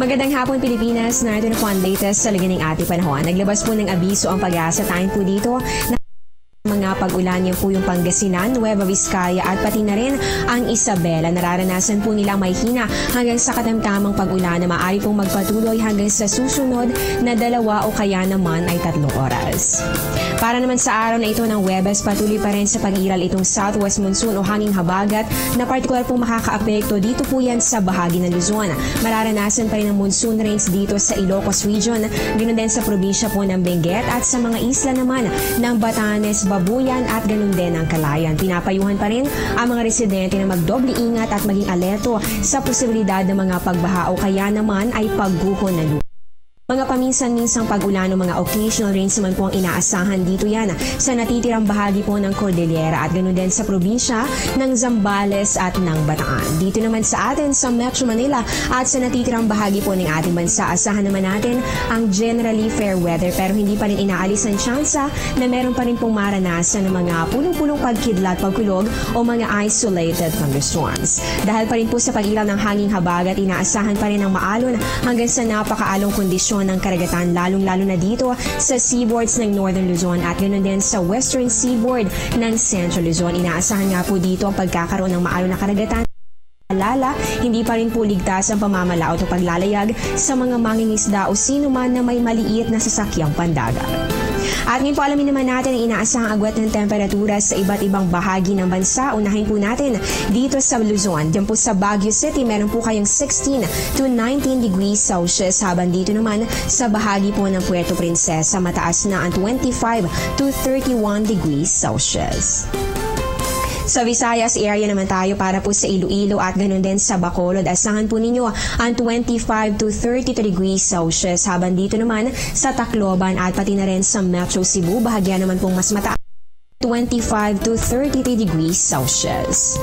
Magandang hapon Pilipinas, narito na po ang latest sa liganing ating panahon. Naglabas po ng abiso ang Pag-asa. Tayo po dito na mga pag-ulan yan po yung Pangasinan, Nueva Vizcaya at pati na rin ang Isabela. Nararanasan po nila may hina hanggang sa katamtamang pag-ulan na maaari pong magpatuloy hanggang sa susunod na 2 o kaya naman ay 3 oras. Para naman sa araw na ito ng Huwebes, patuloy pa rin sa pag-iral itong southwest monsoon o hanging habagat na partikular pong makaka-apekto dito po yan sa bahagi ng Luzon. Mararanasan pa rin ang monsoon rains dito sa Ilocos Region, ganoon din sa probinsya po ng Benguet at sa mga isla naman ng Batanes, Babuyan at ganun din ang Calayan. Pinapayuhan pa rin ang mga residente na magdoble ingat at maging alerto sa posibilidad ng mga pagbaha o kaya naman ay pagguho ng lupa. Mga paminsan-minsang pag-ulan o mga occasional rains naman po ang inaasahan dito yan sa natitirang bahagi po ng Cordillera at ganoon din sa probinsya ng Zambales at ng Bataan. Dito naman sa atin sa Metro Manila at sa natitirang bahagi po ng ating bansa, asahan naman natin ang generally fair weather pero hindi pa rin inaalis ang tsansa na meron pa rin pong maranasan ng mga pulong-pulong pagkidlat, pagkulog o mga isolated thunderstorms. Dahil pa rin po sa pag-ilaw ng hanging habagat, inaasahan pa rin ang maalon hanggang sa napakaalong kondisyon ng karagatan, lalong-lalo na dito sa seaboards ng Northern Luzon at ganoon din sa Western Seaboard ng Central Luzon. Inaasahan nga po dito ang pagkakaroon ng maalon na karagatan. Hindi pa rin po ligtas ang pamamalaot o paglalayag sa mga mangingisda o sino man na may maliit na sasakyang pandagat. At ngayon po alamin naman natin ang inaasahang agwat ng temperatura sa iba't ibang bahagi ng bansa. Unahin po natin dito sa Luzon. Diyan po sa Baguio City, meron po kayong 16 to 19 degrees Celsius. Habang dito naman sa bahagi po ng Puerto Princesa, mataas na ang 25 to 31 degrees Celsius. Sa Visayas area naman tayo para po sa Iloilo at ganoon din sa Bacolod. Asahan po ninyo ang 25 to 32 degrees Celsius. Habang dito naman sa Tacloban at pati na rin sa Metro Cebu, bahagya naman pong mas mataas 25 to 33 degrees Celsius.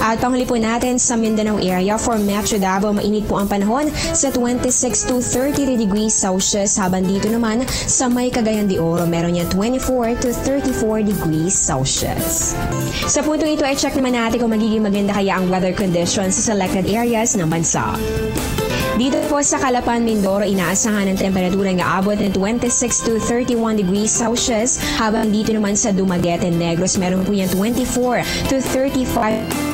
At panghuli po natin sa Mindanao area for Metro Davao, mainit po ang panahon sa 26 to 33 degrees Celsius. Habang dito naman sa may Cagayan de Oro, meron yan 24 to 34 degrees Celsius. Sa puntong ito ay check naman natin kung magiging maganda kaya ang weather conditions sa selected areas ng bansa. Dito po sa Calapan, Mindoro, inaasahan ng temperatura ng aabot ng 26 to 31 degrees Celsius. Habang dito naman sa Dumaguete, Negros, meron po yan 24 to 35